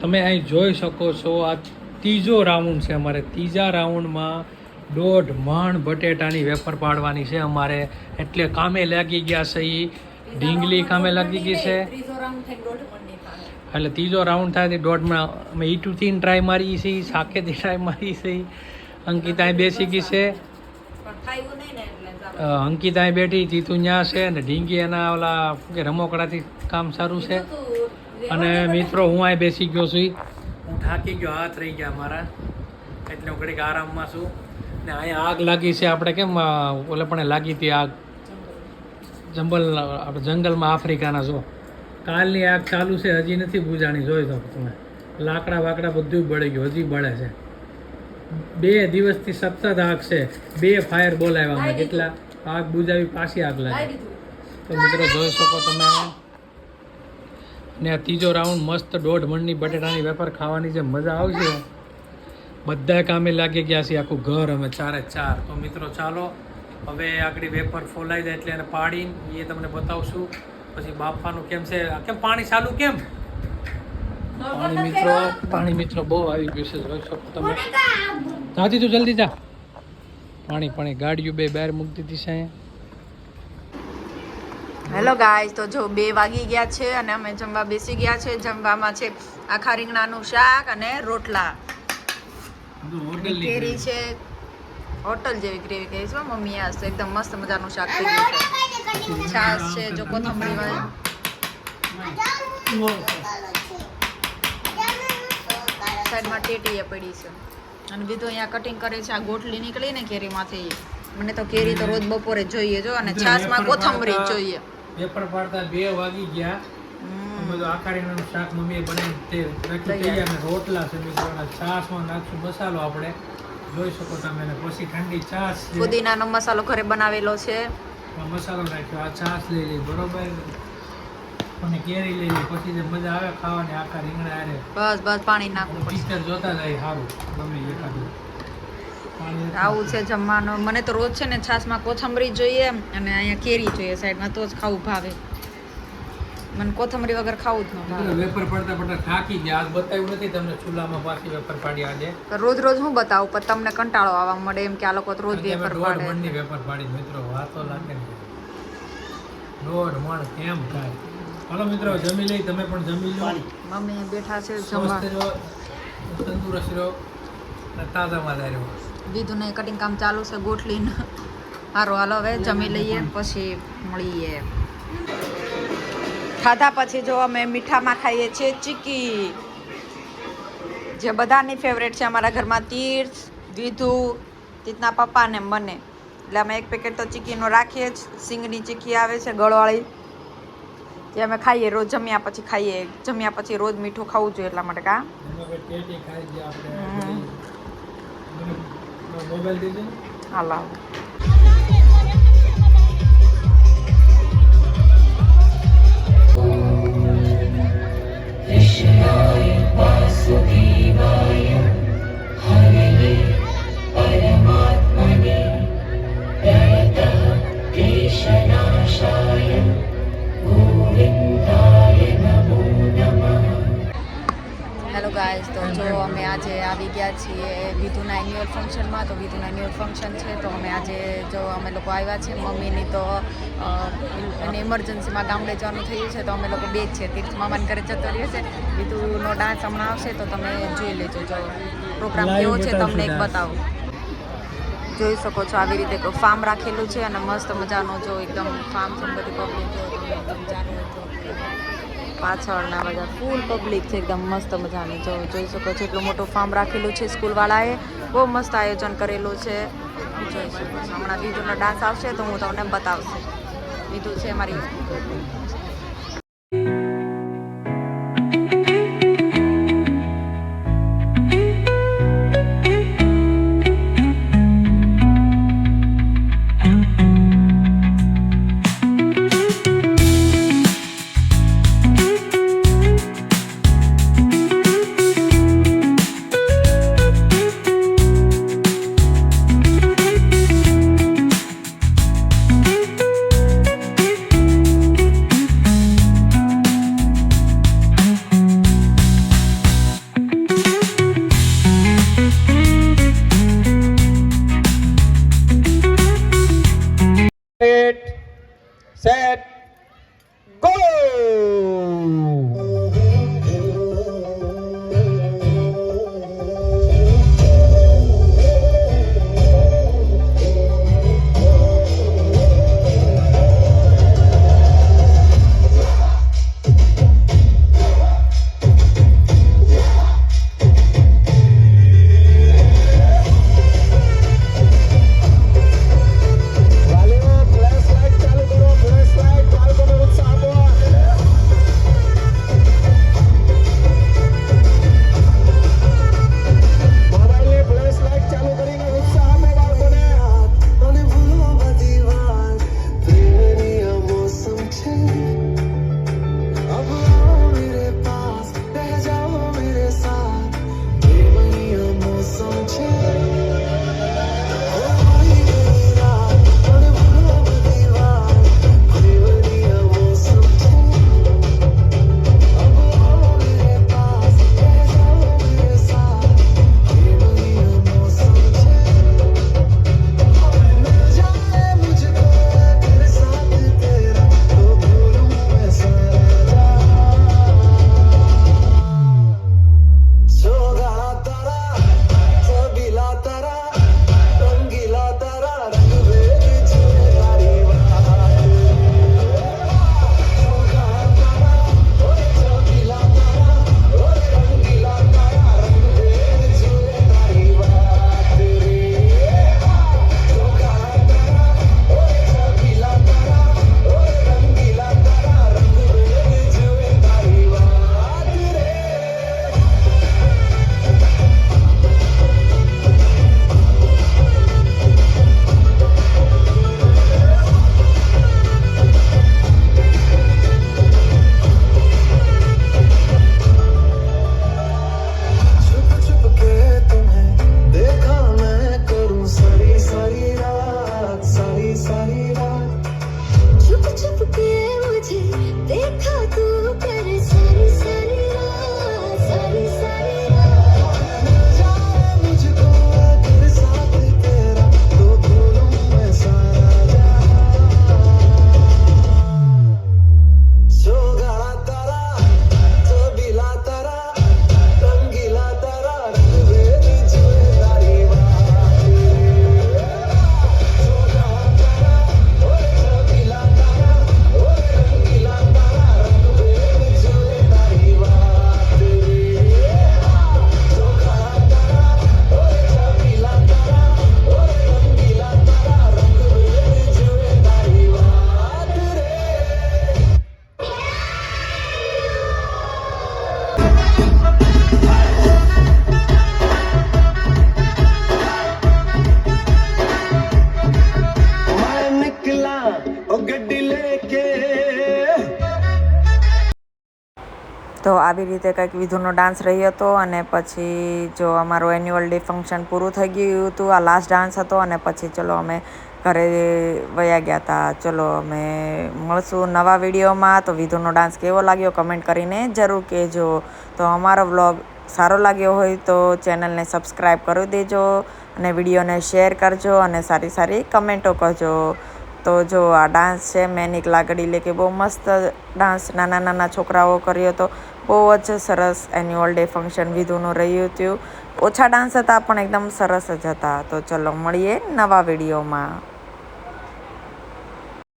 તમે અહીં જોઈ શકો છો આ ત્રીજો રાઉન્ડ છે અમારે. ત્રીજા રાઉન્ડમાં 1.5 મણ બટેટાની વેફર પાડવાની છે અમારે. એટલે કામે લાગી ગયા છે. ઢીંગલી કામે લાગી ગઈ છે. એટલે ત્રીજો રાઉન્ડ થાય 1.5 મણ. અમે ઈટુથી ટ્રાય મારી છે, શાકેથી ટ્રાય મારી છે. અંકિતા બેસી ગઈ છે. અંકિતા બેઠી, તીતુ ત્યાં છે ને ઢીંગી એના ઓલા કે રમકડાથી કામ સારું છે. અને મિત્રો હું અહીં બેસી ગયો છું. હું થાકી ગયો, હાથ રહી ગયા મારા, એટલે હું ઘડીક આરામમાં છું. ને અહીંયા આગ લાગી છે. આપણે કેમ ઓલે પણ લાગી હતી આગ આપણે જંગલમાં આફ્રિકાના. જો કાલની આગ ચાલુ છે, હજી નથી બુજાણી. જોઈ શકો તમે, લાકડા વાકડા બધું બળી ગયું, હજી બળે છે. 2 દિવસથી સતત આગ છે. 2 ફાયર બોલાવ્યા અમે, કેટલા આગ બુજાવી પાછી આગ લાગી. તો મિત્રો જોઈ શકો તમે. ને આ ત્રીજો રાઉન્ડ મસ્ત 1.5 મણની બટેટાની વેફર ખાવાની જે મજા આવશે. બધા કામે લાગી ગયા છે, આખું ઘર અમે 4 તો મિત્રો ચાલો હવે આગળ વેફર ફોલાઈ જાય એટલે એને પાડીને એ તમને બતાવશું. પછી બાફવાનું કેમ છે, કેમ પાણી ચાલુ, કેમ પાણી મિત્રો બહુ આવી ગયું છે. જોઈ શકો તમે. જાતી તું જલ્દી જા. પાણી ગાડીઓ 2 બહાર મૂકી દીધી છે અહીંયા. હેલો ગાઈસ, તો જો 2 વાગી ગયા છે અને અમે જમવા બેસી ગયા છે. જમવામાં છે આખા રીંગણાનું શાક અને રોટલા. કેરી છે, હોટલ જેવી ગ્રેવી કહે છે મમ્મી. આ એકદમ મસ્ત મજાનું શાક થઈ ગયું છે. છાશ છે, જો કોથમરી વાળી. સાઈડમાં ટેટીએ પડી છે. અને બીજું અહીંયા કટિંગ કરે છે. આ ગોટલી નીકળી ને કેરીમાંથી. મને તો કેરી તો રોજ બપોરે જોઈએ જો. અને છાશમાં કોથમરી જોઈએ. પેપર પાડતા 2 વાગી ગયા. અમે તો આખા રીંગણાનું શાક મમ્મીએ બનાવી તૈયાર. રોટલા છે મિત્રો. છાશમાં નાખશું મસાલો આપણે, જોઈ શકો તમે. પછી ઠંડી છાશ, પુદીનાનો મસાલો ઘરે બનાવેલો છે. મસાલો નાખ્યો. આ છાશ લઈ લઈ બરોબર, અને કેરી લઈ લઈ. પછી જે મજા આવે ખાવાની આખા રીંગણા આરે. બસ પાણી નાખવું પડશે. પિક્ચર જોતા જાય સારું. ગમે એકાદું આવું છે જમવાનું. મને તો રોજ છે ને છાશમાં કોથમરી જોઈએ અને અહીંયા કેરી જોઈએ સાઈડમાં, તો જ ખાવું ભાવે. મને કોથમરી વગર ખાવું જ ન ભાવે. વેફર પડતા થાકી ગયા. આજ બતાવ્યું નથી તમને ચૂલામાં પાછી વેફર પાડી આજે. રોજ હું બતાવું પણ તમને કંટાળો આવવા મળે એમ કે આ લોકો રોજ વેફર પાડે. 1.5 મણની વેફર પાડી મિત્રો. વાતો લાગે ને 1.5 મણ કેમ થાય. હાલો મિત્રો જમી લઈ, તમે પણ જમી લો. મમ્મી બેઠા છે જમવા. તંદુરસ્ત રહો, તાજા માજા રહો. બીજું ને કટિંગ કામ ચાલુ છે ગોટલીને. સારું હાલો હવે જમી લઈએ પછી મળીએ. ખાધા પછી જો અમે મીઠામાં ખાઈએ છીએ ચીકી, જે બધાની ફેવરેટ છે અમારા ઘરમાં. તીર્થ, વિધુ, તીર્થના પપ્પા ને મને. એટલે અમે 1 પેકેટ તો ચીકીનો રાખીએ જ. સિંગની ચીકી આવે છે ગળવાળી, જે અમે ખાઈએ રોજ. જમ્યા પછી ખાઈએ. જમ્યા પછી રોજ મીઠું ખાવું જોઈએ એટલા માટે. કા મોબાઈલ દીધો હાલા. હેલો ગાઈસ, તો જો અમે આજે આવી ગયા છીએ વિધુના એન્યુઅલ ફંક્શનમાં. તો વિધુના એન્યુઅલ ફંક્શન છે તો અમે આજે જો અમે લોકો આવ્યા છે. મમ્મીની તો એને ઇમરજન્સીમાં ગામડે જવાનું થયું છે તો અમે લોકો 2 જ છે. તીર્થ મામાને ઘરે જતો રહ્યો છે. વિધુનો ડાન્સ હમણાં આવશે તો તમે જોઈ લેજો. જો પ્રોગ્રામ કેવો છે તમને એક બતાવો. જોઈ શકો છો આવી રીતે ફાર્મ રાખેલું છે અને મસ્ત મજાનો જો એકદમ ફાર્મ છે. બધી પબ્લિક જો તમે એકદમ જાણો છો પાછળના બધા ફૂલ પબ્લિક છે એકદમ મસ્ત મજાની. જો જોઈ શકો છો એટલું મોટું ફાર્મ રાખેલું છે. સ્કૂલવાળાએ બહુ મસ્ત આયોજન કરેલું છે. જોઈ શકો છો. હમણાં વિધુનો ડાન્સ આવશે તો હું તમને બતાવશે. વિધુ છે મારી. તો આવી રીતે કંઈક વિધુનો ડાન્સ રહ્યો હતો અને પછી જો અમારું એન્યુઅલ ડે ફંક્શન પૂરું થઈ ગયું હતું. આ લાસ્ટ ડાન્સ હતો અને પછી ચલો અમે ઘરે વયા ગયા હતા. ચલો અમે મળશું નવા વિડીયોમાં. તો વિધુનો ડાન્સ કેવો લાગ્યો કમેન્ટ કરીને જરૂર કહેજો. તો અમારો વ્લોગ સારો લાગ્યો હોય તો ચેનલને સબસ્ક્રાઈબ કરી દેજો અને વિડીયોને શેર કરજો અને સારી સારી કમેન્ટો કરજો. તો જો આ ડાન્સ છે મેનિક લાગડી લે કે બહુ મસ્ત ડાન્સ નાના નાના છોકરાઓ કર્યો હતો. બહુ જ સરસ એન્યુઅલ ડે ફંક્શન વિધુનું રહ્યું હતું. ઓછા ડાન્સ હતા પણ એકદમ સરસ જ હતા. તો ચલો મળીએ નવા વિડીયોમાં.